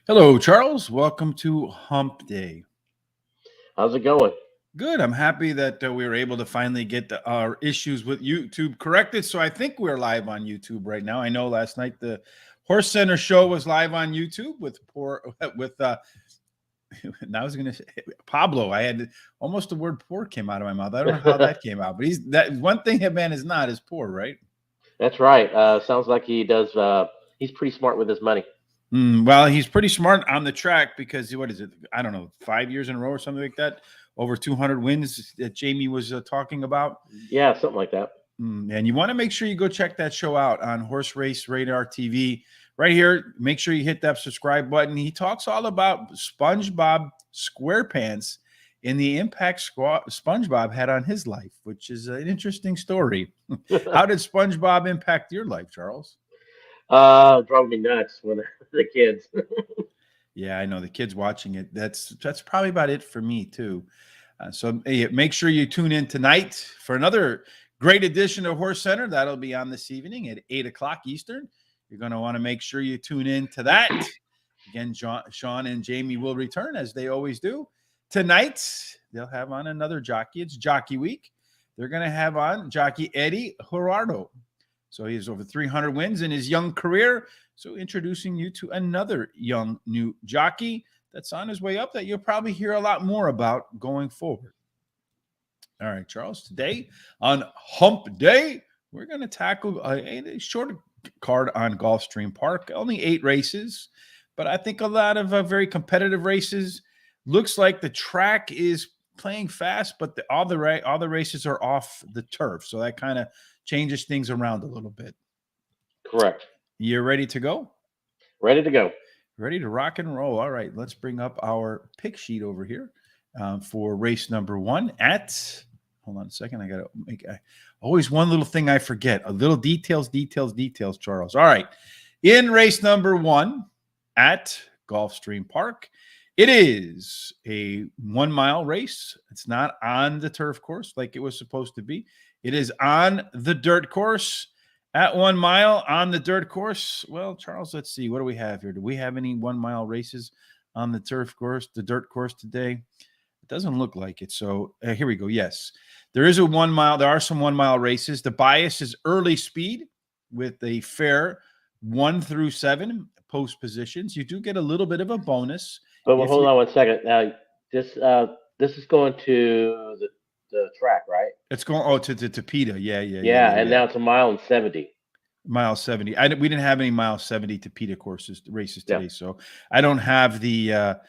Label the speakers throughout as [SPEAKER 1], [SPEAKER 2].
[SPEAKER 1] Hello, Charles. Welcome to Hump Day.
[SPEAKER 2] How's it going?
[SPEAKER 1] Good. I'm happy that we were able to finally get our issues with YouTube corrected. So I think we're live on YouTube right now. I know last night the Horse Center show was live on YouTube with poor with and I was going to say Pablo. I had almost the word poor came out of my mouth. I don't know how that came out, but he's that one thing that man is not is poor, right?
[SPEAKER 2] That's right. Sounds like he does. He's pretty smart with his money.
[SPEAKER 1] Well, he's pretty smart on the track because what is it? I don't know, 5 years in a row or something like that. Over 200 wins that Jamie was talking about.
[SPEAKER 2] Yeah, something like that.
[SPEAKER 1] And you want to make sure you go check that show out on Horse Race Radar TV. Right here, make sure you hit that subscribe button. He talks all about SpongeBob SquarePants and the impact SpongeBob had on his life, which is an interesting story. How did SpongeBob impact your life, Charles?
[SPEAKER 2] Drove me nuts when the kids.
[SPEAKER 1] Yeah, I know the kids watching it. That's probably about it for me too. So hey, make sure you tune in tonight for another great edition of Horse Center. That'll be on this evening at 8:00 Eastern. You're going to want to make sure you tune in to that. Again, Sean and Jamie will return as they always do. Tonight, they'll have on another jockey. It's Jockey Week. They're going to have on jockey Eddie Gerardo. So he has over 300 wins in his young career. So introducing you to another young new jockey that's on his way up that you'll probably hear a lot more about going forward. All right, Charles, today on Hump Day, we're going to tackle a short card on Gulfstream Park. Only 8 races, but I think a lot of very competitive races. Looks like the track is playing fast, but all the races are off the turf. So that kind of changes things around a little bit.
[SPEAKER 2] Correct.
[SPEAKER 1] You're ready to go?
[SPEAKER 2] Ready to go.
[SPEAKER 1] Ready to rock and roll. All right, let's bring up our pick sheet over here for race number 1 at, hold on a second. I got to make always one little thing I forget. A little details, Charles. All right. In race number 1 at Gulfstream Park, it is a 1 mile race. It's not on the turf course like it was supposed to be. It is on the dirt course at 1 mile on the dirt course. Well, Charles, let's see. What do we have here? Do we have any 1 mile races on the turf course, the dirt course today? It doesn't look like it. So here we go. Yes, there is a 1 mile. There are some 1 mile races. The bias is early speed with a fair 1 through 7 post positions. You do get a little bit of a bonus.
[SPEAKER 2] But hold on 1 second. Now, this is going to the track, right?
[SPEAKER 1] It's going to PETA.
[SPEAKER 2] Yeah, and now it's a mile and 70.
[SPEAKER 1] Mile 70. We didn't have any mile 70 to PETA races today, so I don't have the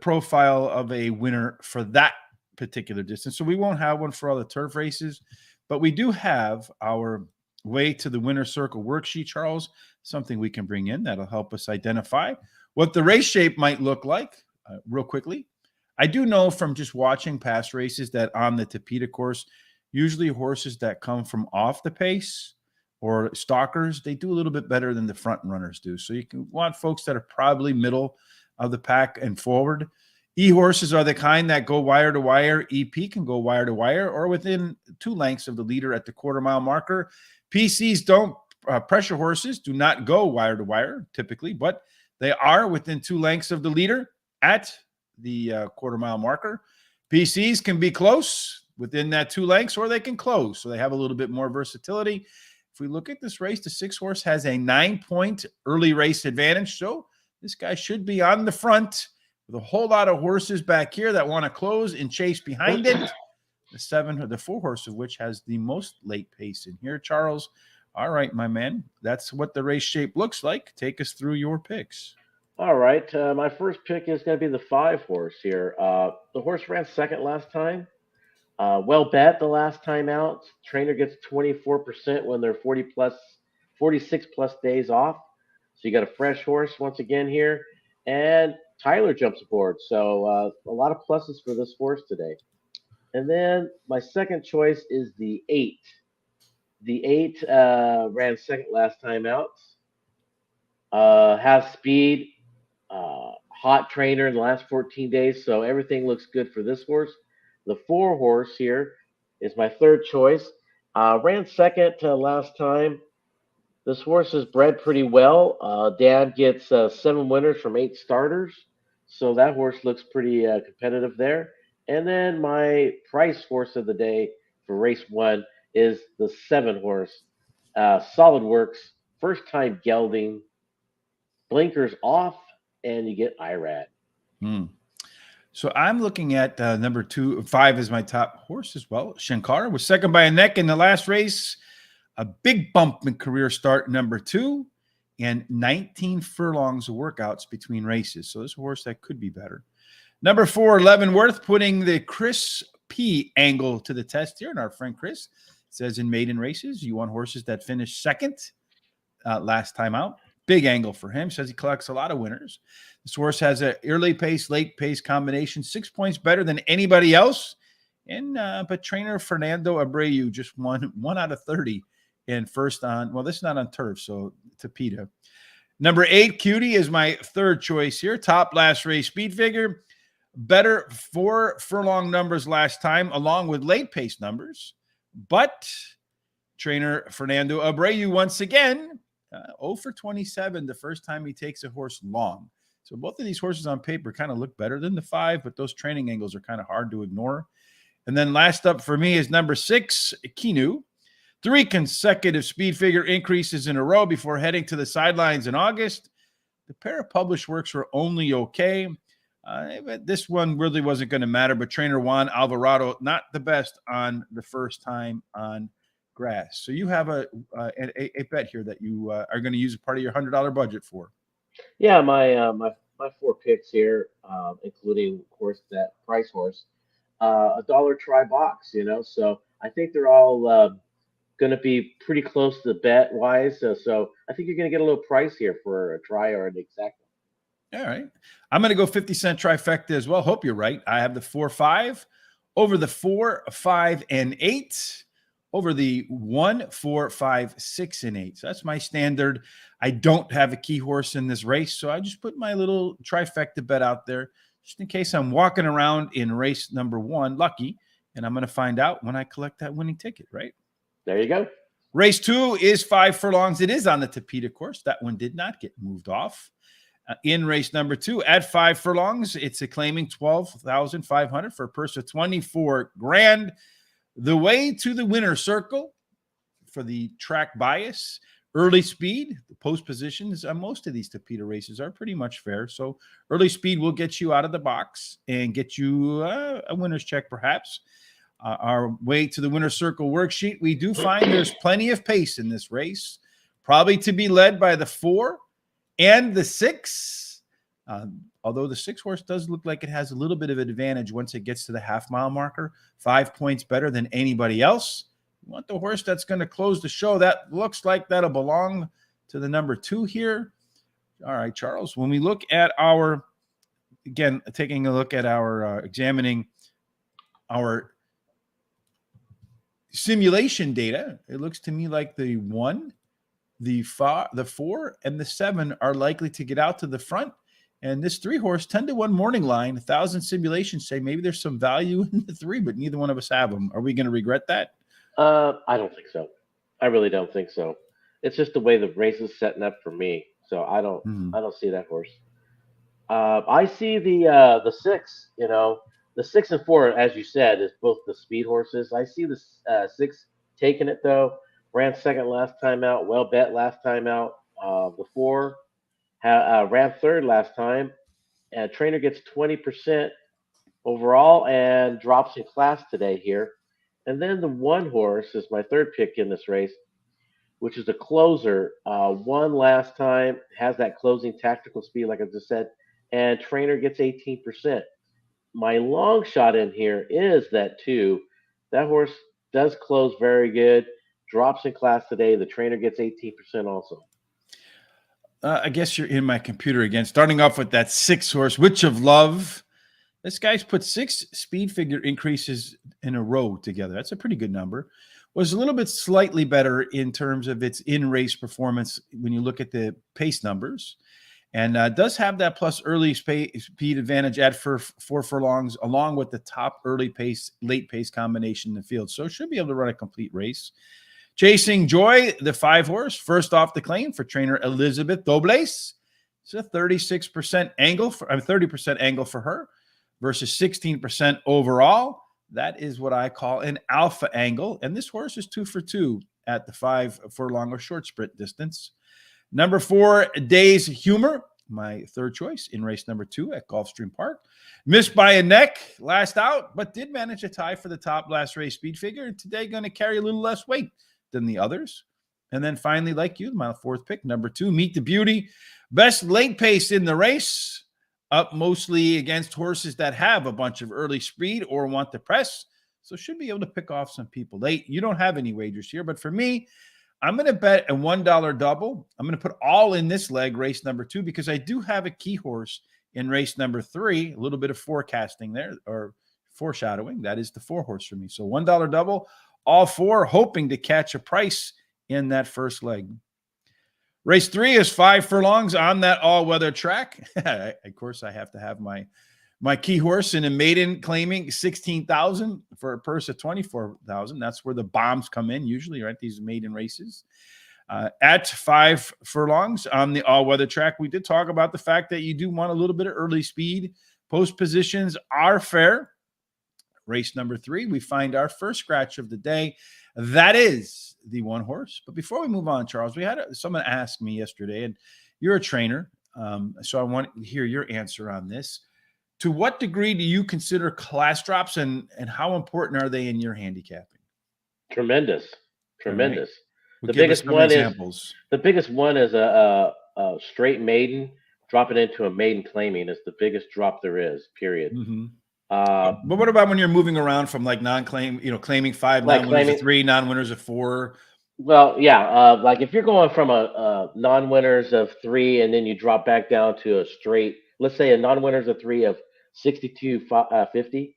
[SPEAKER 1] profile of a winner for that particular distance. So we won't have one for all the turf races, but we do have our way to the winner circle worksheet, Charles, something we can bring in that'll help us identify what the race shape might look like real quickly. I do know from just watching past races that on the Tapeta course, usually horses that come from off the pace or stalkers, they do a little bit better than the front runners do. So you can want folks that are probably middle of the pack and forward. E-horses are the kind that go wire to wire. EP can go wire to wire or within 2 lengths of the leader at the quarter-mile marker. PCs don't, pressure horses do not go wire to wire typically, but they are within 2 lengths of the leader at the quarter-mile marker. PCs can be close within that 2 lengths or they can close. So they have a little bit more versatility. If we look at this race, the 6-horse has a 9-point early race advantage. So this guy should be on the front with a whole lot of horses back here that want to close and chase behind it. The 4-horse of which has the most late pace in here, Charles. All right, my man, that's what the race shape looks like. Take us through your picks.
[SPEAKER 2] All right, my first pick is going to be the 5-horse here. The horse ran second last time. Well bet the last time out. Trainer gets 24% when they're 46 plus days off. So you got a fresh horse once again here. And Tyler jumps aboard. So a lot of pluses for this horse today. And then my second choice is the 8. The 8 ran second last time out. Has speed. Hot trainer in the last 14 days. So everything looks good for this horse. The 4-horse here is my third choice. Ran second last time. This horse is bred pretty well. Dad gets 7 winners from 8 starters, so that horse looks pretty competitive there. And then my price horse of the day for race one is the 7 horse, Solid Works, first time gelding, blinkers off, and you get IRAD.
[SPEAKER 1] Hmm. So I'm looking at number 5 is my top horse as well. Shankar was second by a neck in the last race. A big bump in career start, number 2, and 19 furlongs of workouts between races. So this horse that could be better. Number 4, Leavenworth, putting the Chris P angle to the test here. And our friend Chris says in maiden races, you want horses that finish second last time out. Big angle for him. Says he collects a lot of winners. This horse has an early pace, late pace combination, 6 points better than anybody else. And but trainer Fernando Abreu just won 1 out of 30 and first on. Well, this is not on turf, so Tapeta. Number 8, Cutie, is my third choice here. Top last race speed figure. Better 4 furlong numbers last time, along with late pace numbers. But trainer Fernando Abreu once again 0 for 27 the first time he takes a horse long. So both of these horses on paper kind of look better than the 5, but those training angles are kind of hard to ignore. And then last up for me is number 6, Kinu. 3 consecutive speed figure increases in a row before heading to the sidelines in August. The pair of published works were only okay. But this one really wasn't going to matter. But trainer Juan Alvarado, not the best on the first time on grass. So you have a bet here that you are going to use a part of your $100 budget for.
[SPEAKER 2] Yeah, my 4 picks here, including of course that price horse, a dollar try box. So I think they're all going to be pretty close to the bet wise. So I think you're going to get a little price here for a try or an exact one.
[SPEAKER 1] All right, I'm going to go 50-cent trifecta as well. Hope you're right. I have the 4-5 over the 4, 5, and 8. Over the 1, 4, 5, 6, and 8. So that's my standard. I don't have a key horse in this race, so I just put my little trifecta bet out there just in case I'm walking around in race number 1 lucky, and I'm going to find out when I collect that winning ticket, right?
[SPEAKER 2] There you go.
[SPEAKER 1] Race 2 is 5 furlongs. It is on the Tapeta course. That one did not get moved off. In race number 2, at 5 furlongs, it's claiming $12,500 for a purse of $24,000. The way to the winner's circle for the track bias, early speed, the post positions on most of these Tapeta races are pretty much fair. So early speed will get you out of the box and get you a winner's check, perhaps. Our way to the winner's circle worksheet, we do find there's plenty of pace in this race, probably to be led by the 4 and the 6. Although the 6 horse does look like it has a little bit of an advantage once it gets to the half-mile marker, 5 points better than anybody else. You want the horse that's going to close the show. That looks like that'll belong to the number 2 here. All right, Charles, when we look at our, again, taking a look at our, examining our simulation data, it looks to me like the 1, the 4, and the 7 are likely to get out to the front. And this 3 horse 10-1 morning line, 1,000 simulations say maybe there's some value in the 3, but neither one of us have them. Are we going to regret that?
[SPEAKER 2] I don't think so. I really don't think so. It's just the way the race is setting up for me. So I don't see that horse. I see the 6. The 6 and 4, as you said, is both the speed horses. I see the 6 taking it though. Ran second last time out. Well bet last time out. The 4 ran third last time. Trainer gets 20% overall and drops in class today here. And then the 1 horse is my third pick in this race, which is a closer. Won last time, has that closing tactical speed, like I just said, and trainer gets 18%. My long shot in here is that 2. That horse does close very good, drops in class today. The trainer gets 18% also.
[SPEAKER 1] I guess you're in my computer again. Starting off with that 6 horse, Witch of Love. This guy's put 6 speed figure increases in a row together. That's a pretty good number. Was a little bit slightly better in terms of its in-race performance when you look at the pace numbers. and does have that plus early speed advantage at 4 furlongs, along with the top early pace, late pace combination in the field. So should be able to run a complete race. Chasing Joy, the 5-horse, first off the claim for trainer Elizabeth Dobles. It's a 36% angle, 30% angle for her versus 16% overall. That is what I call an alpha angle. And this horse is 2 for 2 at the 5 furlong or short sprint distance. Number 4, Day's Humor, my third choice in race number 2 at Gulfstream Park. Missed by a neck last out, but did manage a tie for the top last race speed figure. And today going to carry a little less weight than the others. And then finally, like you, my 4th pick, number 2, Meet the Beauty. Best late pace in the race, up mostly against horses that have a bunch of early speed or want to press. So should be able to pick off some people late. You don't have any wagers here, but for me, I'm going to bet a $1 double. I'm going to put all in this leg, race number 2, because I do have a key horse in race number 3. A little bit of forecasting there, or foreshadowing. That is the 4-horse for me. So $1 double, all 4, hoping to catch a price in that first leg. Race 3 is 5 furlongs on that all-weather track. Of course, I have to have my key horse in a maiden claiming $16,000 for a purse of $24,000. That's where the bombs come in usually, right? These maiden races. At 5 furlongs on the all-weather track, we did talk about the fact that you do want a little bit of early speed. Post positions are fair. Race number 3, we find our first scratch of the day. That is the 1-horse. But before we move on, Charles, we had someone ask me yesterday, and you're a trainer, so I want to hear your answer on this. To what degree do you consider class drops, and how important are they in your handicapping?
[SPEAKER 2] Tremendous.
[SPEAKER 1] Right.
[SPEAKER 2] The biggest one is a straight maiden dropping into a maiden claiming is the biggest drop there is, period.
[SPEAKER 1] Mm-hmm. But what about when you're moving around from like non-claim, claiming 5
[SPEAKER 2] like
[SPEAKER 1] non-winners of 3, non-winners of 4?
[SPEAKER 2] Well, yeah, like if you're going from a non-winners of 3 and then you drop back down to a straight, let's say a non-winners of 3 of 62.50,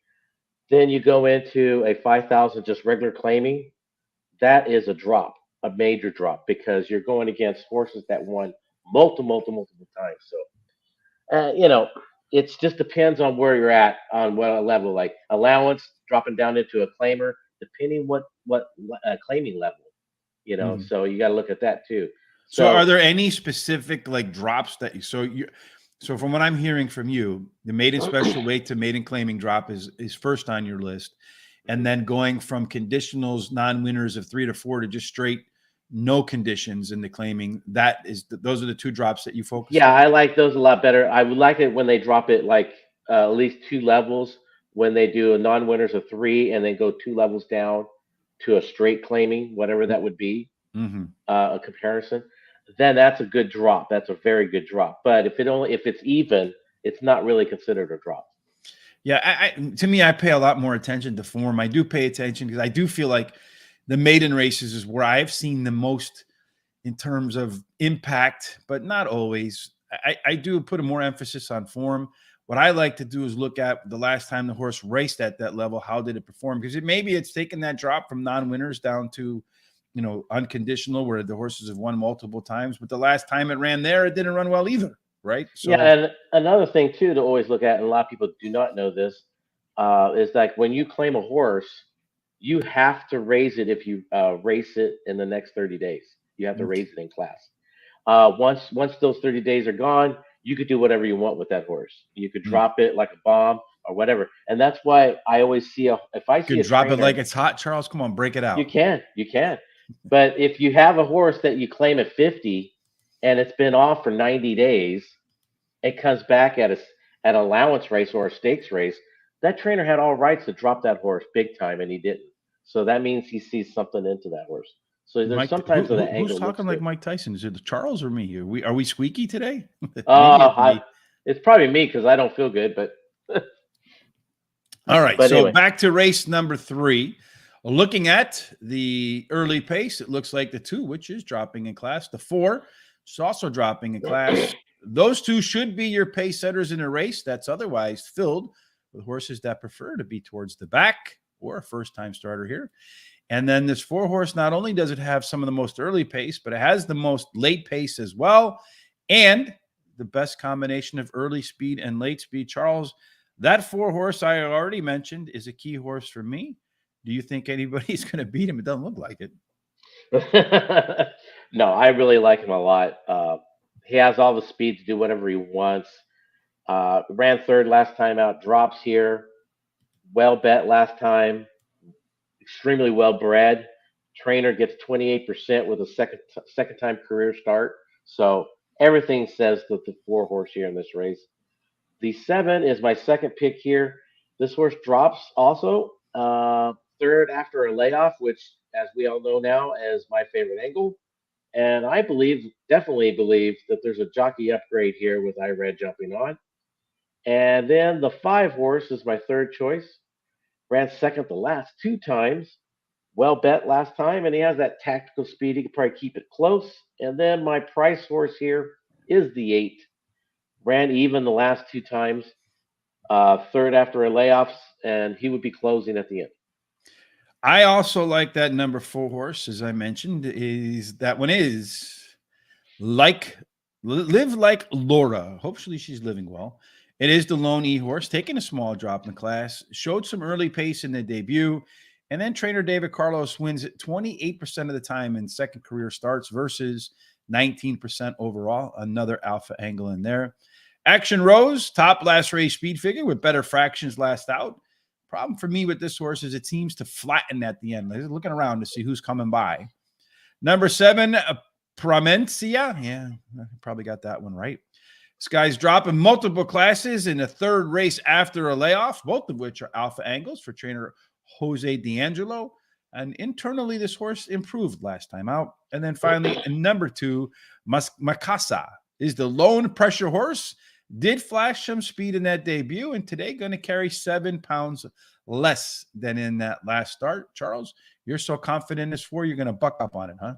[SPEAKER 2] then you go into a 5,000 just regular claiming. That is a drop, a major drop, because you're going against horses that won multiple times. So, it just depends on where you're at on what level, like allowance dropping down into a claimer, depending what claiming level,
[SPEAKER 1] Mm-hmm.
[SPEAKER 2] So you got to look at that too.
[SPEAKER 1] So are there any specific like drops that so from what I'm hearing from you, the maiden special weight to maiden claiming drop is first on your list, and then going from conditionals non-winners of 3 to 4 to just straight no conditions in the claiming, those are the 2 drops that you focus on?
[SPEAKER 2] I like those a lot better. I would like it when they drop it like at least 2 levels, when they do a non-winners of 3 and then go 2 levels down to a straight claiming, whatever that would be, a comparison. Then that's a good drop. That's a very good drop. But if it's even, it's not really considered a drop.
[SPEAKER 1] Yeah, to me, I pay a lot more attention to form. I do pay attention because I do feel like the maiden races is where I've seen the most in terms of impact, but not always. I do put a more emphasis on form. What I like to do is look at the last time the horse raced at that level. How did it perform? Because maybe it's taken that drop from non-winners down to, unconditional, where the horses have won multiple times. But the last time it ran there, it didn't run well either, right?
[SPEAKER 2] So, yeah, and another thing too to always look at, and a lot of people do not know this, is like when you claim a horse, you have to raise it if you race it in the next 30 days. You have to raise it in class. Once those 30 days are gone, you could do whatever you want with that horse. You could drop it like a bomb or whatever. And that's why I always see if I see a
[SPEAKER 1] drop
[SPEAKER 2] trainer,
[SPEAKER 1] it like it's hot, Charles. Come on, break it out.
[SPEAKER 2] You can. But if you have a horse that you claim at 50 and it's been off for 90 days, it comes back at an allowance race or a stakes race, that trainer had all rights to drop that horse big time, and he didn't. So that means he sees something into that horse. So there's sometimes that angle.
[SPEAKER 1] Who's talking like Mike Tyson? Is it Charles or me? Are we squeaky today?
[SPEAKER 2] It's probably me because I don't feel good. But
[SPEAKER 1] all right. So anyway, back to race number 3. Looking at the early pace, it looks like the 2, which is dropping in class. The 4 is also dropping in class. Those 2 should be your pace setters in a race that's otherwise filled with horses that prefer to be towards the back, or a first-time starter here. And then this 4-horse, not only does it have some of the most early pace, but it has the most late pace as well. And the best combination of early speed and late speed. Charles, that 4-horse I already mentioned is a key horse for me. Do you think anybody's going to beat him? It doesn't look like it.
[SPEAKER 2] No, I really like him a lot. He has all the speed to do whatever he wants. Ran third last time out, drops here. Well bet last time. Extremely well bred. Trainer gets 28% with a second time career start. So everything says that the 4-horse here in this race. The 7 is my second pick here. This horse drops also third after a layoff, which, as we all know now, is my favorite angle. And I definitely believe that there's a jockey upgrade here with Ired jumping on. And then the 5-horse is my third choice. Ran second the last 2 times. Well bet last time, and he has that tactical speed. He could probably keep it close. And then my price horse here is the 8. Ran even the last 2 times. Third after a layoffs, and he would be closing at the end.
[SPEAKER 1] I also like that number 4-horse, as I mentioned. That one is Live Like Laura. Hopefully she's living well. It is the lone E-horse, taking a small drop in class, showed some early pace in the debut, and then trainer David Carlos wins it 28% of the time in second career starts versus 19% overall. Another alpha angle in there. Action Rose, top last race speed figure with better fractions last out. Problem for me with this horse is it seems to flatten at the end. Looking around to see who's coming by. Number 7, Promencia. Yeah, I probably got that one right. This guy's dropping multiple classes in the third race after a layoff, both of which are alpha angles for trainer Jose D'Angelo. And internally, this horse improved last time out. And then finally, number 2, Macasa is the lone pressure horse. Did flash some speed in that debut, and today going to carry 7 pounds less than in that last start. Charles, you're so confident in this 4, you're going to buck up on it, huh?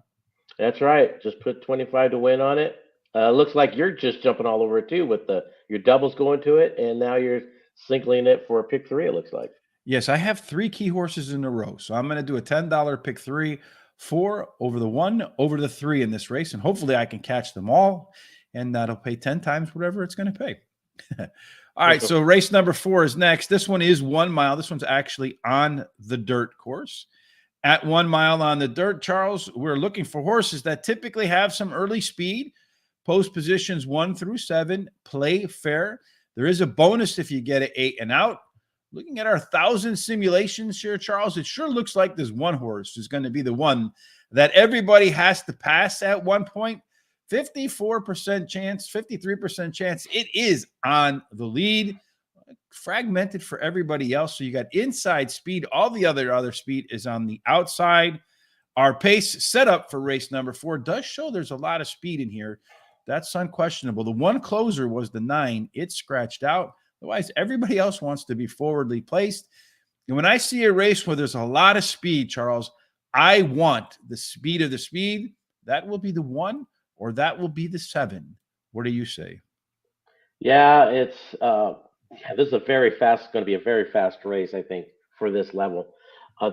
[SPEAKER 2] That's right. Just put 25 to win on it. Looks like you're just jumping all over it too with your doubles going to it, and now you're singling it for a pick 3. It looks like.
[SPEAKER 1] Yes, I have 3 key horses in a row, so I'm going to do a $10 pick 3, 4 over the 1, over the 3 in this race, and hopefully I can catch them all, and that'll pay 10 times whatever it's going to pay. All right, so race number 4 is next. This one is 1 mile. This one's actually on the dirt course. At 1 mile on the dirt, Charles, we're looking for horses that typically have some early speed. Post positions 1 through 7, play fair. There is a bonus if you get it 8 and out. Looking at our 1,000 simulations here, Charles, it sure looks like this one horse is going to be the one that everybody has to pass at one point. 54% chance, 53% chance. It is on the lead. Fragmented for everybody else. So you got inside speed. All the other speed is on the outside. Our pace set up for race number 4 does show there's a lot of speed in here. That's unquestionable. The one closer was the 9. It's scratched out. Otherwise, everybody else wants to be forwardly placed. And when I see a race where there's a lot of speed, Charles, I want the speed of the speed. That will be the 1 or that will be the 7. What do you say?
[SPEAKER 2] Yeah, this is going to be a very fast race, I think, for this level. Uh,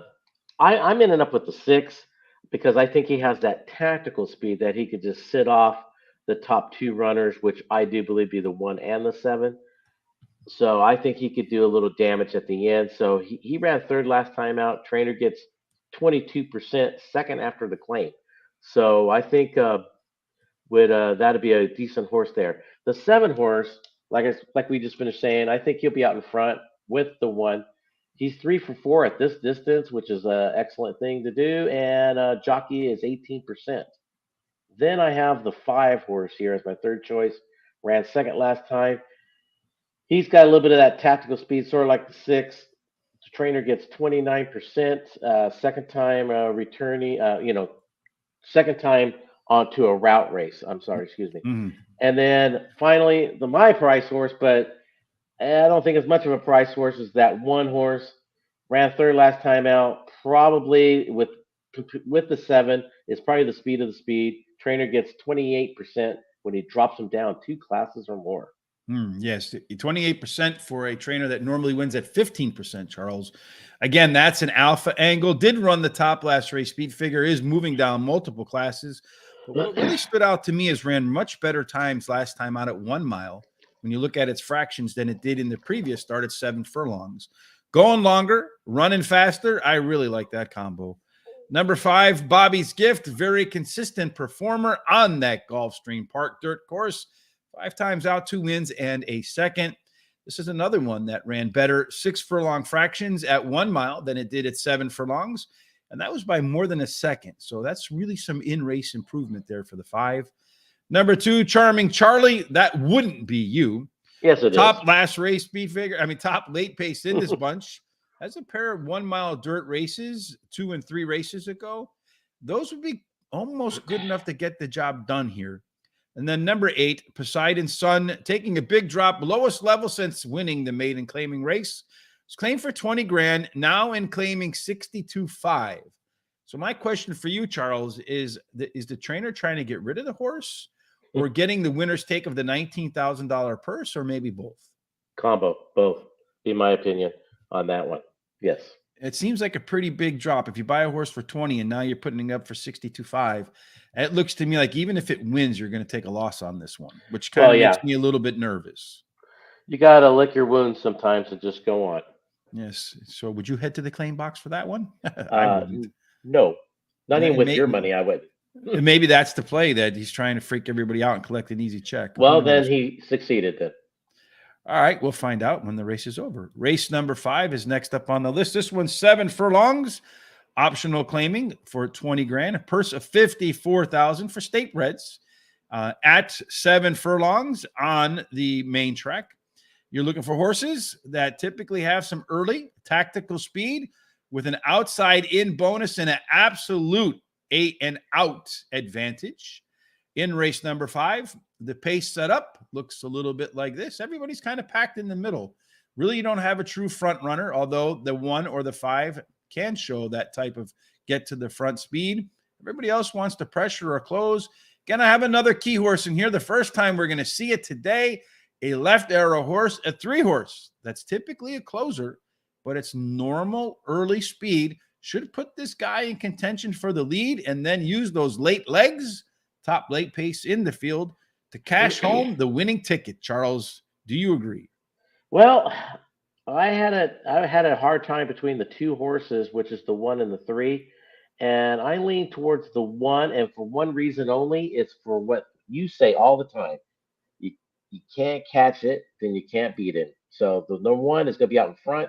[SPEAKER 2] I'm ending up with the 6 because I think he has that tactical speed that he could just sit off the top 2 runners, which I do believe be the 1 and the 7. So I think he could do a little damage at the end. So he ran third last time out. Trainer gets 22% second after the claim. So I think that'd be a decent horse there. The 7 horse, like we just finished saying, I think he'll be out in front with the 1. He's 3 for 4 at this distance, which is an excellent thing to do. And jockey is 18%. Then I have the 5 horse here as my third choice. Ran second last time. He's got a little bit of that tactical speed, sort of like the 6. The trainer gets 29%. Second time returning, second time onto a route race. I'm sorry, excuse me.
[SPEAKER 1] Mm-hmm.
[SPEAKER 2] And then finally, my price horse, but I don't think as much of a price horse as that 1 horse. Ran third last time out. Probably with the 7 is probably the speed of the speed. Trainer gets 28% when he drops him down 2 classes or more.
[SPEAKER 1] Yes, 28% for a trainer that normally wins at 15%, Charles. Again, that's an alpha angle. Did run the top last race. Speed figure is moving down multiple classes. But what really stood out to me is ran much better times last time out at 1 mile when you look at its fractions than it did in the previous start at 7 furlongs. Going longer, running faster. I really like that combo. Number 5, Bobby's Gift, very consistent performer on that Gulfstream Park dirt course. 5 times out, 2 wins and a second. This is another one that ran better 6 furlong fractions at 1 mile than it did at 7 furlongs. And that was by more than a second. So that's really some in-race improvement there for the 5. Number 2, Charming Charlie. That wouldn't be you.
[SPEAKER 2] Yes, it
[SPEAKER 1] top
[SPEAKER 2] is.
[SPEAKER 1] last race speed figure. I mean, top late pace in this bunch. Has a pair of 1 mile dirt races 2 and 3 races ago. Those would be almost good enough to get the job done here. And then number 8, Poseidon's Son, taking a big drop, lowest level since winning the maiden claiming race. It's claimed for 20 grand, now in claiming 62.5. So my question for you, Charles, is the trainer trying to get rid of the horse or getting the winner's take of the $19,000 purse, or maybe both?
[SPEAKER 2] Combo, both, in my opinion, on that one. Yes.
[SPEAKER 1] It seems like a pretty big drop. If you buy a horse for 20 and now you're putting it up for 62.5, it looks to me like even if it wins, you're going to take a loss on this one, which kind of makes me a little bit nervous.
[SPEAKER 2] You got to lick your wounds sometimes and just go on.
[SPEAKER 1] Yes. So would you head to the claim box for that one? I wouldn't.
[SPEAKER 2] No, not even with your money, I would.
[SPEAKER 1] Maybe that's the play, that he's trying to freak everybody out and collect an easy check.
[SPEAKER 2] Well, then he succeeded then.
[SPEAKER 1] All right, we'll find out when the race is over. Race number 5 is next up on the list. This one's 7 furlongs, optional claiming for 20 grand, a purse of 54,000 for state breds at 7 furlongs on the main track. You're looking for horses that typically have some early tactical speed with an outside in bonus and an absolute 8 and out advantage. In race number 5, the pace setup looks a little bit like this. Everybody's kind of packed in the middle. Really, you don't have a true front runner, although the 1 or the 5 can show that type of get to the front speed. Everybody else wants to pressure or close. Gonna have another key horse in here. The first time we're going to see it today, a left arrow horse, a 3 horse. That's typically a closer, but it's normal early speed. Should put this guy in contention for the lead and then use those late legs, top late pace in the field to cash home the winning ticket. Charles, do you agree?
[SPEAKER 2] Well, I had a hard time between the 2 horses, which is the 1 and the 3, and I lean towards the 1, and for one reason only. It's for what you say all the time. You can't catch it, then you can't beat it. So the number 1 is going to be out in front.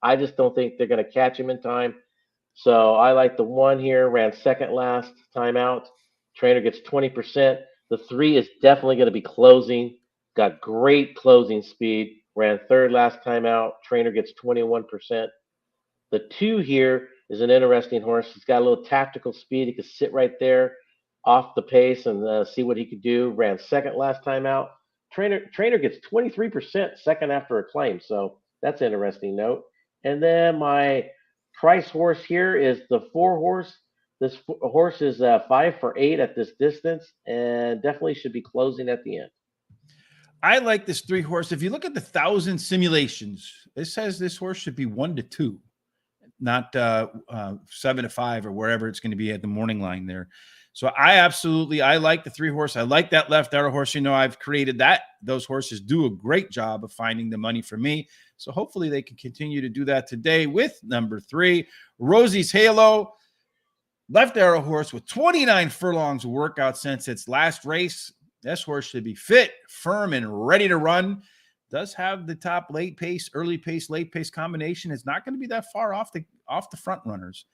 [SPEAKER 2] I just don't think they're going to catch him in time. So I like the 1 here, ran second last time out. Trainer gets 20%. The 3 is definitely going to be closing. Got great closing speed. Ran third last time out. Trainer gets 21%. The 2 here is an interesting horse. He's got a little tactical speed. He could sit right there off the pace and see what he could do. Ran second last time out. Trainer gets 23% second after a claim. So that's an interesting note. And then my price horse here is the 4 horse. This horse is 5 for 8 at this distance and definitely should be closing at the end.
[SPEAKER 1] I like this 3 horse. If you look at the 1,000 simulations, it says this horse should be 1 to 2, not 7 to 5 or wherever it's going to be at the morning line there. So I like the 3 horse. I like that left arrow horse. You know, I've created that. Those horses do a great job of finding the money for me. So hopefully they can continue to do that today with number 3, Rosie's Halo. Left arrow horse with 29 furlongs of workout since its last race. This horse should be fit, firm, and ready to run. Does have the top late pace, early pace, late pace combination. It's not going to be that far off the front runners.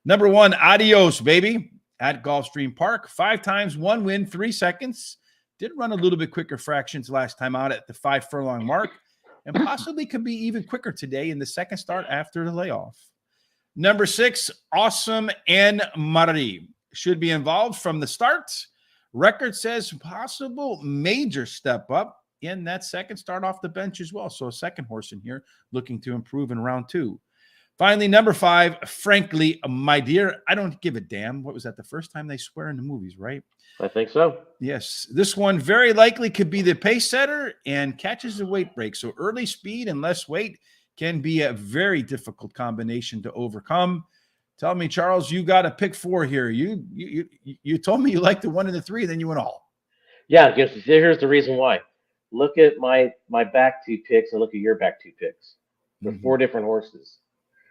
[SPEAKER 1] Number 1, Adios, baby, at Gulfstream Park. 5 times, 1 win, 3 seconds. Did run a little bit quicker fractions last time out at the 5 furlong mark, and possibly could be even quicker today in the second start after the layoff. Number 6, Awesome and Marie should be involved from the start. Record says possible major step up in that second start off the bench as well. So a second horse in here looking to improve in round 2. Finally, number 5, Frankly, My Dear. I don't give a damn. What was that? The first time they swear in the movies, right?
[SPEAKER 2] I think so.
[SPEAKER 1] Yes. This one very likely could be the pace setter and catches the weight break. So early speed and less weight can be a very difficult combination to overcome. Tell me, Charles, you got a pick 4 here. You told me you liked the 1 and the 3, then you went all.
[SPEAKER 2] Yeah, here's the reason why. Look at my back 2 picks and look at your back 2 picks. They're 4 different horses.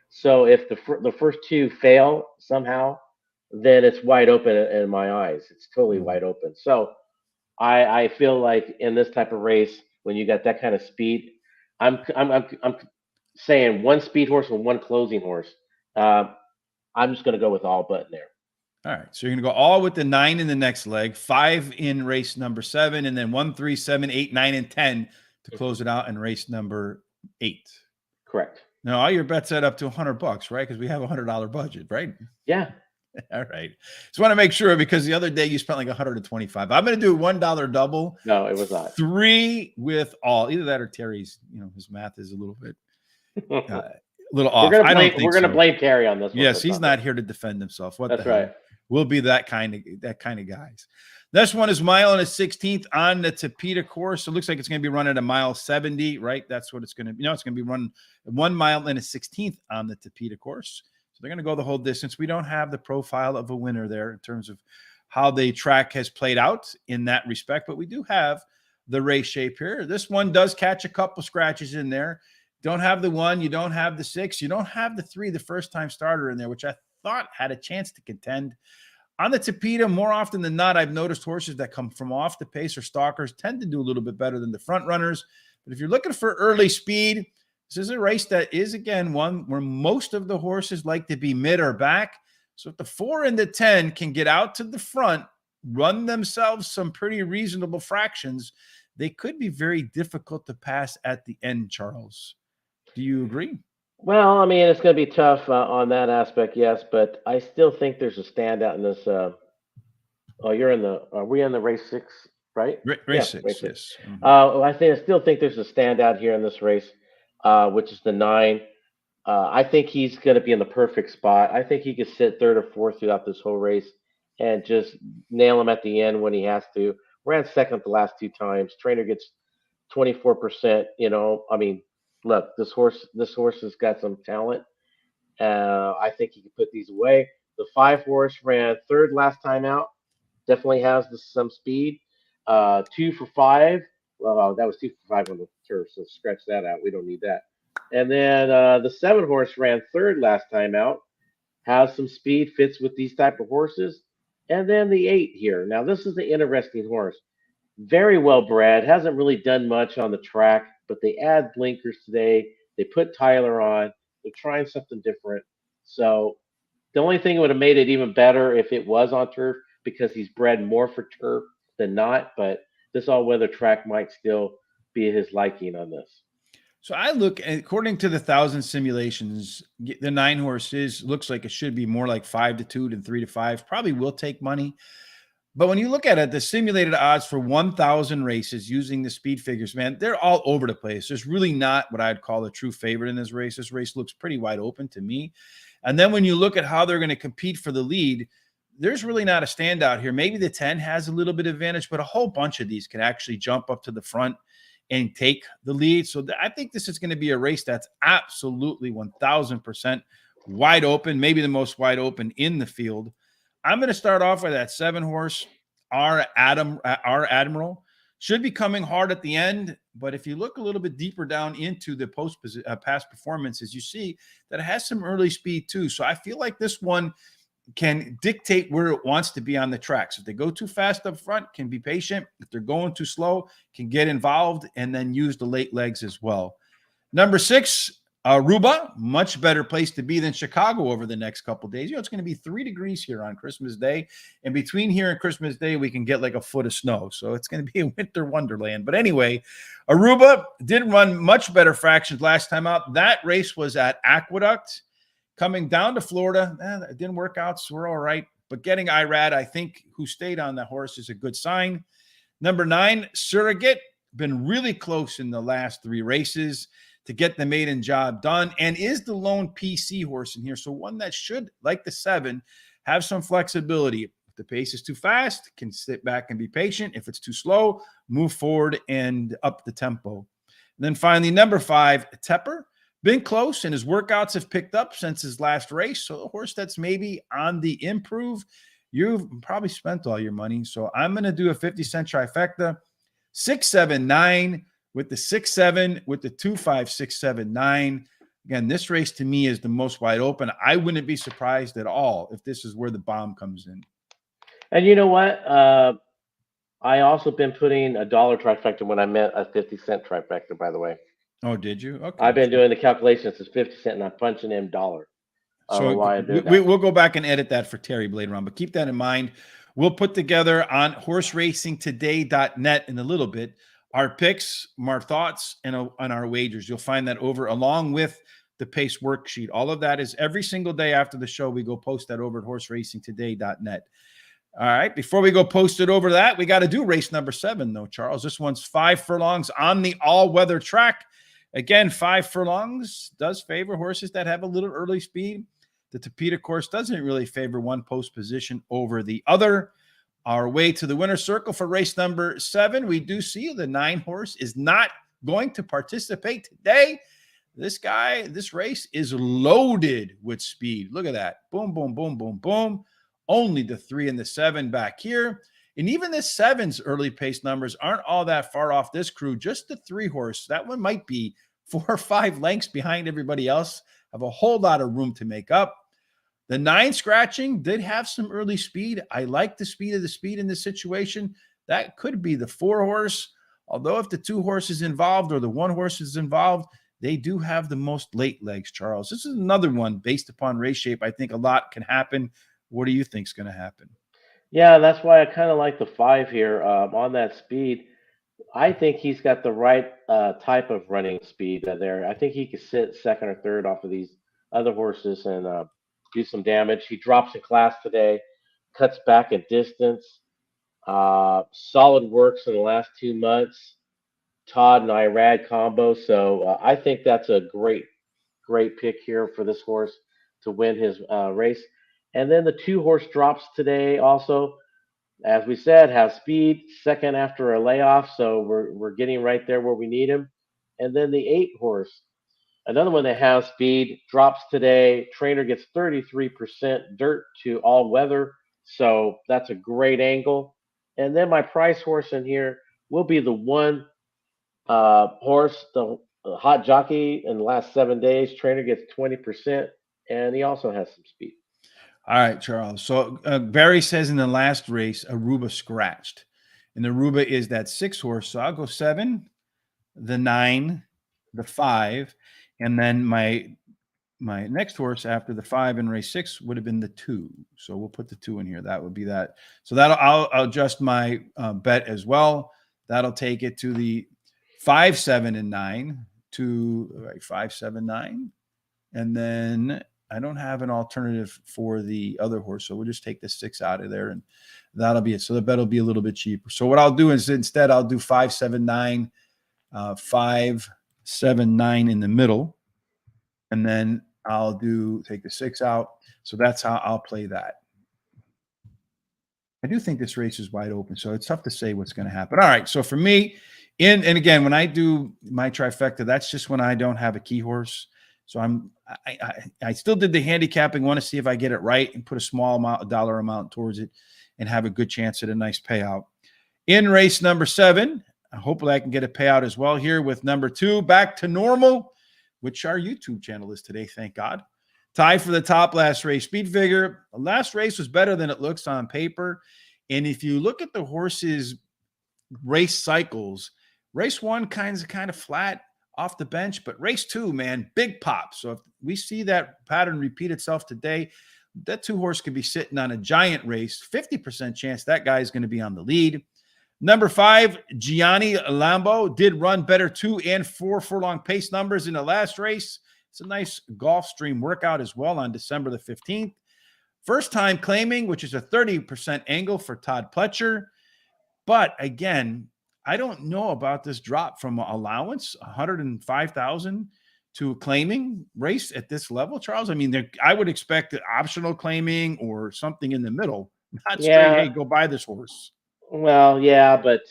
[SPEAKER 2] So if the first 2 fail somehow, then it's wide open in my eyes. It's totally wide open. So I feel like in this type of race, when you got that kind of speed, I'm saying 1 speed horse and 1 closing horse. I'm just going to go with all button there.
[SPEAKER 1] All right, so you're going to go all with the 9 in the next leg, 5 in race number 7, and then 1, 3, 7, 8, 9, and 10 to close it out in race number 8.
[SPEAKER 2] Correct.
[SPEAKER 1] Now, all your bets add up to $100, right? Because we have a $100 budget, right?
[SPEAKER 2] Yeah.
[SPEAKER 1] All right. Just want to make sure, because the other day you spent like $125. I'm going to do a $1 double.
[SPEAKER 2] No, it was not
[SPEAKER 1] 3 with all. Either that or Terry's. His math is a little bit, little off.
[SPEAKER 2] We're gonna blame Terry on this one.
[SPEAKER 1] Yes, he's not here to defend himself.
[SPEAKER 2] That's right.
[SPEAKER 1] We'll be that kind of guys. This one is mile and a 16th on the Tapeta course. So it looks like it's going to be run at a mile 70, right? That's what it's going to be. It's going to be run 1 mile and a 16th on the Tapeta course. So they're going to go the whole distance. We don't have the profile of a winner there in terms of how the track has played out in that respect, but we do have the race shape here. This one does catch a couple scratches in there. Don't have the 1, you don't have the 6, you don't have the 3, the first-time starter in there, which I thought had a chance to contend. On the Tapeta, more often than not, I've noticed horses that come from off the pace or stalkers tend to do a little bit better than the front runners. But if you're looking for early speed, this is a race that is, again, one where most of the horses like to be mid or back. So if the 4 and the 10 can get out to the front, run themselves some pretty reasonable fractions, they could be very difficult to pass at the end, Charles. Do you agree?
[SPEAKER 2] Well, I mean, it's going to be tough on that aspect, yes, but I still think there's a standout in this. Are we in the race 6, right?
[SPEAKER 1] Race 6, yes.
[SPEAKER 2] I still think there's a standout here in this race, which is the 9. I think he's going to be in the perfect spot. I think he could sit 3rd or 4th throughout this whole race and just nail him at the end when he has to. Ran 2nd the last 2 times. Trainer gets 24%. I mean, look, this horse has got some talent. I think he can put these away. The 5 horse ran 3rd last time out. Definitely has some speed. 2 for 5. Well, that was 2 for 5 on the turf, so scratch that out. We don't need that. And then the 7 horse ran 3rd last time out. Has some speed, fits with these type of horses. And then the 8 here. Now, this is the interesting horse. Very well bred. Hasn't really done much on the track, but they add blinkers today. They put Tyler on. They're trying something different. So the only thing that would have made it even better if it was on turf, because he's bred more for turf than not. But this all-weather track might still be his liking on this.
[SPEAKER 1] So I look, according to the 1,000 simulations, the 9 horses looks like it should be more like 5-2 than 3-5. Probably will take money. But when you look at it, the simulated odds for 1,000 races using the speed figures, man, they're all over the place. There's really not what I'd call a true favorite in this race. This race looks pretty wide open to me. And then when you look at how they're going to compete for the lead, there's really not a standout here. Maybe the 10 has a little bit of advantage, but a whole bunch of these can actually jump up to the front and take the lead. So I think this is going to be a race that's absolutely 1,000% wide open, maybe the most wide open in the field. I'm going to start off with that 7 horse, our Admiral. Should be coming hard at the end, but if you look a little bit deeper down into the past performances, you see that it has some early speed too. So I feel like this one can dictate where it wants to be on the track. So if they go too fast up front, can be patient. If they're going too slow, can get involved and then use the late legs as well. Number 6, Aruba, much better place to be than Chicago over the next couple of days. It's going to be 3 degrees here on Christmas Day. And between here and Christmas Day, we can get like a foot of snow. So it's going to be a winter wonderland. But anyway, Aruba did run much better fractions last time out. That race was at Aqueduct. Coming down to Florida, it didn't work out, so we're all right. But getting Irad, I think, who stayed on the horse, is a good sign. Number 9, Surrogate, been really close in the last 3 races to get the maiden job done, and is the lone PC horse in here. So one that should, like the 7, have some flexibility. If the pace is too fast, can sit back and be patient. If it's too slow, move forward and up the tempo. And then finally, number 5, Tepper. been close, and his workouts have picked up since his last race. So a horse that's maybe on the improve, you've probably spent all your money. So I'm going to do a 50-cent trifecta, 6, 7, 9 with the 6, 7 with the 2, 5, 6, 7, 9. Again, this race to me is the most wide open. I wouldn't be surprised at all if this is where the bomb comes in.
[SPEAKER 2] And you know what? I also been putting a dollar trifecta when I meant a 50-cent trifecta, by the way.
[SPEAKER 1] Oh, did you? Okay.
[SPEAKER 2] I've been doing the calculations. It's 50 cent and I'm punching in dollar. I don't know why I did that.
[SPEAKER 1] We'll go back and edit that for Terry later on, but keep that in mind. We'll put together on horseracingtoday.net in a little bit our picks, our thoughts, and on our wagers. You'll find that over along with the pace worksheet. All of that is every single day after the show. We go post that over at horseracingtoday.net. All right. Before we go post it over that, we got to do race number 7, though, Charles. This one's 5 furlongs on the all-weather track. Again, 5 furlongs does favor horses that have a little early speed. The Tapeta course doesn't really favor one post position over the other. Our way to the winner's circle for race number 7, we do see the 9 horse is not going to participate today. This race is loaded with speed. Look at that. Boom, boom, boom, boom, boom. Only the 3 and the 7 back here. And even the 7's early pace numbers aren't all that far off this crew. Just the 3 horse. That one might be 4 or 5 lengths behind everybody else. Have a whole lot of room to make up. The 9 scratching did have some early speed. I like the speed in this situation. That could be the 4 horse. Although if the 2 horses involved or the 1 horse is involved, they do have the most late legs, Charles. This is another one based upon race shape. I think a lot can happen. What do you think is going to happen?
[SPEAKER 2] Yeah, that's why I kind of like the 5 here on that speed. I think he's got the right type of running speed there. I think he could sit second or third off of these other horses and do some damage. He drops in class today, cuts back in distance. Solid works in the last 2 months. Todd and Irad combo. So I think that's a great pick here for this horse to win his race. And then the 2 horse drops today also. As we said, has speed, second after a layoff, so we're getting right there where we need him. And then the 8 horse, another one that has speed, drops today. Trainer gets 33% dirt to all weather, so that's a great angle. And then my price horse in here will be the 1 horse, the hot jockey in the last 7 days. Trainer gets 20%, and he also has some speed.
[SPEAKER 1] All right, Charles. So Barry says in the last race, Aruba scratched. And Aruba is that 6 horse. So I'll go 7, the 9, the 5. And then my next horse after the 5 in race 6 would have been the 2. So we'll put the 2 in here. That would be that. So I'll adjust my bet as well. That'll take it to the 5, 7, and 9 to 5, 7, 9. And then I don't have an alternative for the other horse, so we'll just take the 6 out of there, and that'll be it. So the bet will be a little bit cheaper. So what I'll do is instead I'll do 5, 7, 9, 5, 7, 9 in the middle, and then I'll take the 6 out. So that's how I'll play that. I do think this race is wide open, so it's tough to say what's going to happen. All right, so for me, and again, when I do my trifecta, that's just when I don't have a key horse. So I still did the handicapping, want to see if I get it right and put a small dollar amount towards it and have a good chance at a nice payout. In race number 7, hopefully I can get a payout as well here with number 2, Back to Normal, which our YouTube channel is today, thank God. Tied for the top last race. Speed figure, the last race was better than it looks on paper. And if you look at the horse's race cycles, race 1 kind of flat off the bench, but race 2, man, big pop. So if we see that pattern repeat itself today, that 2 horse could be sitting on a giant race. 50% chance that guy is going to be on the lead. Number 5, Gianni Lambo did run better 2 and 4 furlong pace numbers in the last race. It's a nice Gulfstream workout as well on December the 15th. First time claiming, which is a 30% angle for Todd Pletcher. But again, I don't know about this drop from allowance, 105,000 to a claiming race at this level, Charles. I mean, I would expect optional claiming or something in the middle, not straight, hey, go buy this horse.
[SPEAKER 2] Well, yeah, but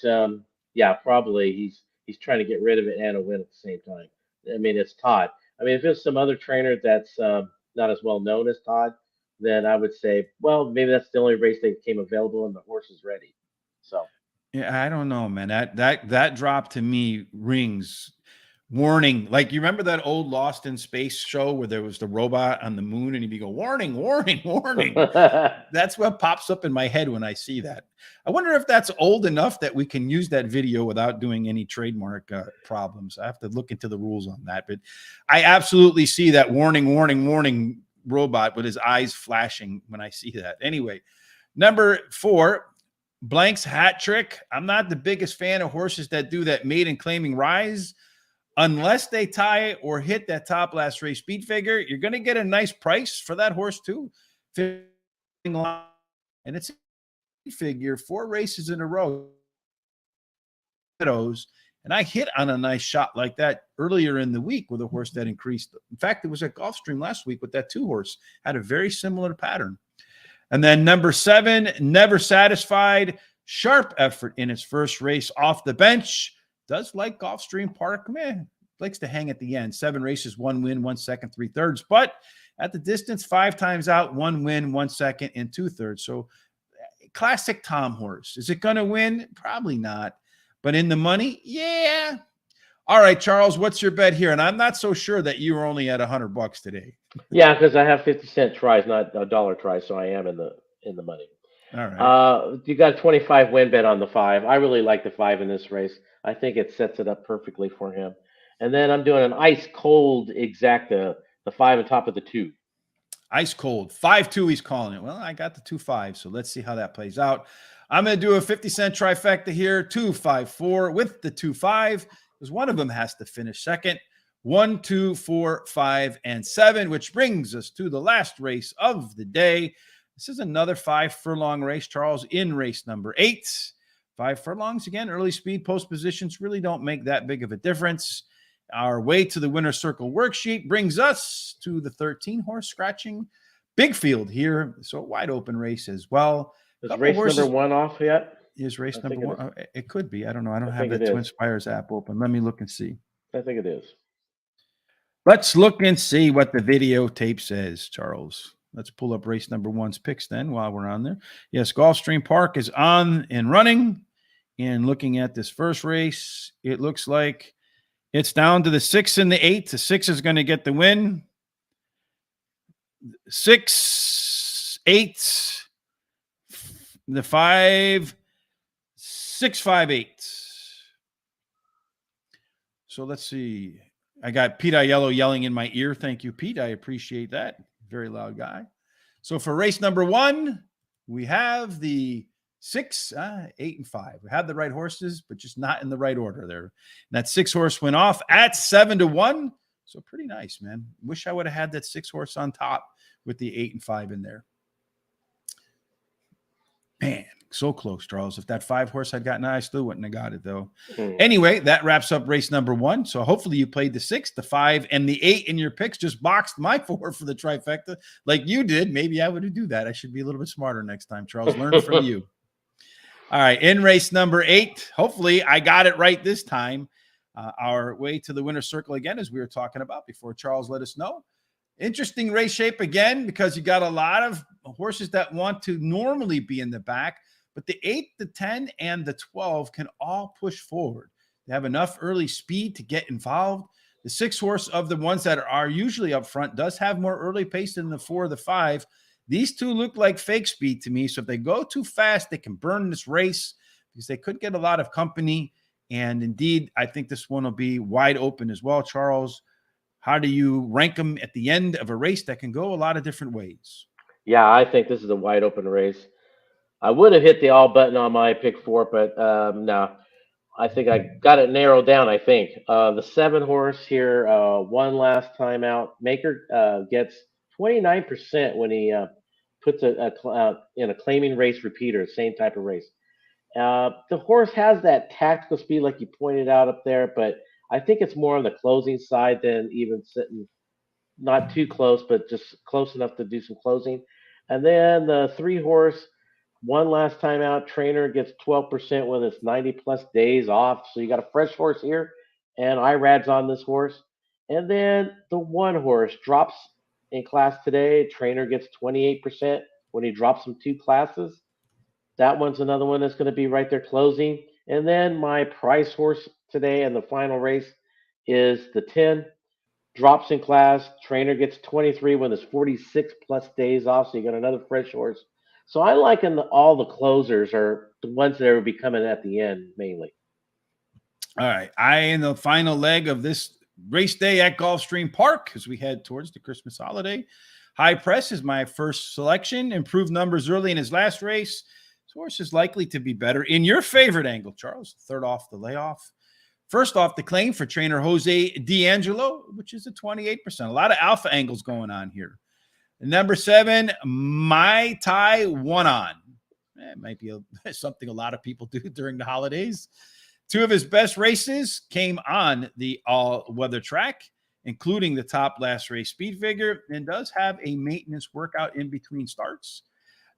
[SPEAKER 2] probably he's trying to get rid of it and a win at the same time. I mean, it's Todd. I mean, if it's some other trainer that's not as well known as Todd, then I would say, well, maybe that's the only race they came available and the horse is ready. So
[SPEAKER 1] Yeah, I don't know, man. That drop to me rings warning. Like you remember that old Lost in Space show where there was the robot on the moon and he'd be go warning, warning, warning. That's what pops up in my head when I see that. I wonder if that's old enough that we can use that video without doing any trademark problems. I have to look into the rules on that, but I absolutely see that warning, warning, warning robot with his eyes flashing when I see that. Anyway, number 4, Blank's hat trick. I'm not the biggest fan of horses that do that maiden claiming rise unless they tie or hit that top last race speed figure. You're going to get a nice price for that horse too. And it's a figure 4 races in a row. And I hit on a nice shot like that earlier in the week with a horse that increased. In fact, it was at Gulfstream last week with that 2 horse. Had a very similar pattern. And then number 7, Never Satisfied. Sharp effort in his first race off the bench. Does like Gulfstream Park. Man, likes to hang at the end. 7 races, 1 win, 1 second, 3/3. But at the distance, 5 times out, 1 win, 1 second, and 2/3. So classic Tom horse. Is it going to win? Probably not. But in the money, yeah. All right, Charles, what's your bet here? And I'm not so sure that you were only at $100 today.
[SPEAKER 2] yeah, because I have 50-cent tries, not a dollar tries, so I am in the money.
[SPEAKER 1] All right.
[SPEAKER 2] You got a 25 win bet on the 5. I really like the 5 in this race. I think it sets it up perfectly for him. And then I'm doing an ice cold exacta, the 5 on top of the 2.
[SPEAKER 1] Ice cold. 5-2, he's calling it. Well, I got the 2-5, so let's see how that plays out. I'm going to do a 50-cent trifecta here, 2-5-4 with the 2-5, because one of them has to finish second. 1, 2, 4, 5, and 7, which brings us to the last race of the day. This is another 5 furlong race, Charles, in race number 8. 5 furlongs, again, early speed, post positions really don't make that big of a difference. Our way to the winner's circle worksheet brings us to the 13-horse scratching big field here. So a wide open race as well.
[SPEAKER 2] Is race number 1 off yet?
[SPEAKER 1] Is race number 1? It could be. I don't know. I don't have
[SPEAKER 2] think
[SPEAKER 1] the
[SPEAKER 2] it
[SPEAKER 1] Twin
[SPEAKER 2] is.
[SPEAKER 1] Spires app open. Let me look and see.
[SPEAKER 2] I think it is.
[SPEAKER 1] Let's look and see what the videotape says, Charles. Let's pull up race number 1's picks then while we're on there. Yes, Gulfstream Park is on and running. And looking at this first race, it looks like it's down to the 6 and the 8. The 6 is going to get the win. 6, 8, the 5, 6, 5, 8. So let's see. I got Pete Aiello yelling in my ear. Thank you, Pete. I appreciate that. Very loud guy. So for race number 1, we have the 6, 8, and 5. We have the right horses, but just not in the right order there. And that 6 horse went off at 7-1. So pretty nice, man. Wish I would have had that 6 horse on top with the 8 and 5 in there. Man, so close, Charles. If that 5 horse had gotten, I still wouldn't have got it though. Anyway, that wraps up race number 1. So hopefully you played the 6, the 5, and the 8 in your picks. Just boxed my 4 for the trifecta like you did. Maybe I would do that. I should be a little bit smarter next time, Charles. Learn from you. All right, in race number 8, hopefully I got it right this time. Our way to the winner's circle again, as we were talking about before Charles let us know. Interesting race shape again, because you got a lot of horses that want to normally be in the back, but the 8, the 10, and the 12 can all push forward. They have enough early speed to get involved. The 6 horse of the ones that are usually up front does have more early pace than the 4 or the 5. These 2 look like fake speed to me. So if they go too fast, they can burn this race because they could get a lot of company. And indeed, I think this one will be wide open as well. Charles, how do you rank them at the end of a race that can go a lot of different ways?
[SPEAKER 2] Yeah, I think this is a wide open race. I would have hit the all button on my pick 4, but no. I think I got it narrowed down, I think. The 7 horse here, one last time out. Maker gets 29% when he puts in a claiming race repeater, same type of race. The horse has that tactical speed, like you pointed out up there, but I think it's more on the closing side than even sitting not too close, but just close enough to do some closing. And then the 3 horse, one last time out, trainer gets 12% when it's 90 plus days off. So you got a fresh horse here, and IRAD's on this horse. And then the one horse drops in class today. Trainer gets 28% when he drops from 2 classes. That one's another one that's going to be right there closing. And then my price horse today in the final race is the 10. Drops in class. Trainer gets 23 when there's 46 plus days off. So you got another fresh horse. So I like all the closers are the ones that will be coming at the end mainly.
[SPEAKER 1] All right. In the final leg of this race day at Gulfstream Park as we head towards the Christmas holiday. High Press is my first selection. Improved numbers early in his last race. This horse is likely to be better in your favorite angle, Charles. Third off the layoff. First off the claim for trainer Jose D'Angelo, which is a 28%. A lot of alpha angles going on here. Number 7, Mai Tai One On. It might be something a lot of people do during the holidays. 2 of his best races came on the all-weather track, including the top last race speed figure, and does have a maintenance workout in between starts.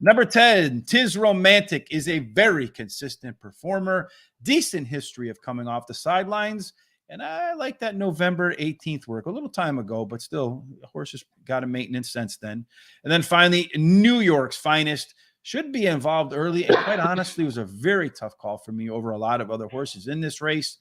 [SPEAKER 1] Number 10, Tis Romantic is a very consistent performer, decent history of coming off the sidelines, and I like that November 18th work. A little time ago, but still, the horse has got a maintenance since then. And then finally, New York's Finest should be involved early, and quite honestly, it was a very tough call for me over a lot of other horses in this race.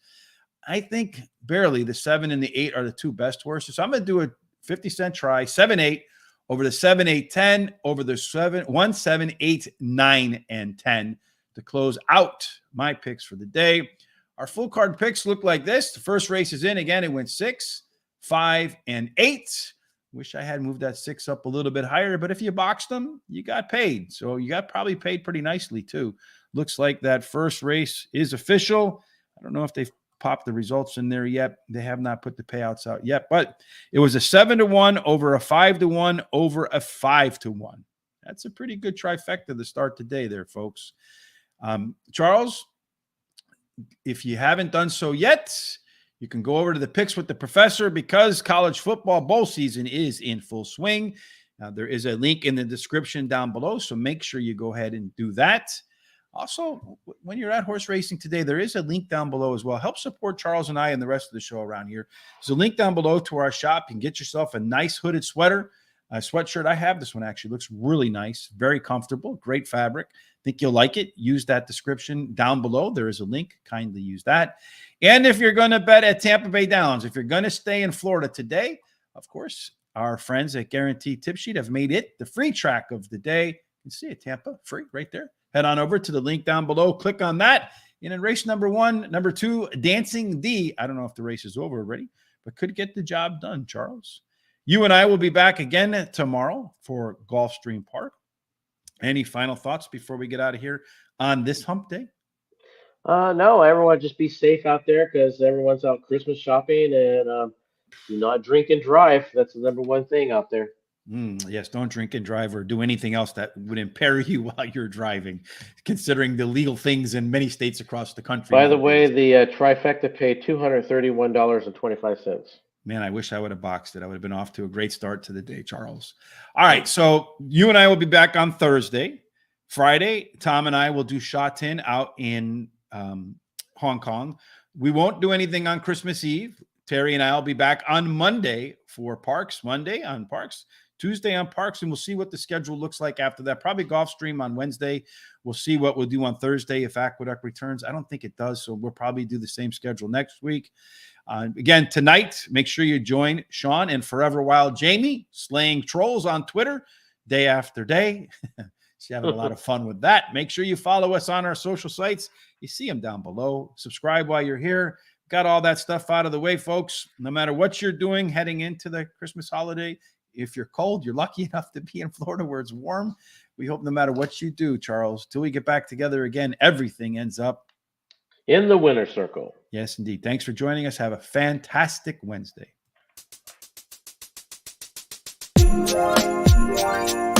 [SPEAKER 1] I think barely the 7 and the 8 are the 2 best horses. So I'm going to do a 50-cent try, 7-8 over the 7-8-10, over the 1-7-8-9 and 10 to close out my picks for the day. Our full card picks look like this. The first race is in. Again, it went 6, 5, and 8. Wish I had moved that 6 up a little bit higher, but if you boxed them, you got paid. So you got probably paid pretty nicely too. Looks like that first race is official. I don't know if they've popped the results in there yet. They have not put the payouts out yet, but it was a 7-1 over a 5-1 over a 5-1. That's a pretty good trifecta to start today there, folks. Charles, if you haven't done so yet, you can go over to the Picks with the Professor because college football bowl season is in full swing. There is a link in the description down below, so make sure you go ahead and do that. Also, when you're at horse racing today, there is a link down below as well. Help support Charles and I and the rest of the show around here. There's a link down below to our shop. You can get yourself a nice hooded sweater, a sweatshirt. I have this one actually. Looks really nice, very comfortable, great fabric. Think you'll like it. Use that description down below. There is a link. Kindly use that. And if you're going to bet at Tampa Bay Downs, if you're going to stay in Florida today, of course, our friends at Guaranteed Tip Sheet have made it the free track of the day. You can see it, Tampa, free right there. Head on over to the link down below. Click on that. And in race number 1, number 2, Dancing D. I don't know if the race is over already, but could get the job done, Charles. You and I will be back again tomorrow for Gulfstream Park. Any final thoughts before we get out of here on this hump day?
[SPEAKER 2] No, everyone just be safe out there because everyone's out Christmas shopping and do not drink and drive. That's the number one thing out there.
[SPEAKER 1] Yes, don't drink and drive or do anything else that would impair you while you're driving, considering the legal things in many states across the country.
[SPEAKER 2] By the way, the trifecta paid $231.25.
[SPEAKER 1] Man, I wish I would have boxed it. I would have been off to a great start to the day, Charles. All right, so you and I will be back on Thursday. Friday, Tom and I will do Sha Tin out in Hong Kong. We won't do anything on Christmas Eve. Terry and I will be back on Monday for Parks. Monday on Parks. Tuesday on Parks, and we'll see what the schedule looks like after that. Probably Gulfstream on Wednesday. We'll see what we'll do on Thursday if Aqueduct returns. I don't think it does, so we'll probably do the same schedule next week. Again, tonight, make sure you join Sean and Forever Wild Jamie, slaying trolls on Twitter day after day. She's having a lot of fun with that. Make sure you follow us on our social sites. You see them down below. Subscribe while you're here. Got all that stuff out of the way, folks. No matter what you're doing heading into the Christmas holiday, if you're cold, you're lucky enough to be in Florida where it's warm. We hope no matter what you do, Charles, till we get back together again, everything ends up
[SPEAKER 2] in the winner's circle.
[SPEAKER 1] Yes, indeed. Thanks for joining us. Have a fantastic Wednesday.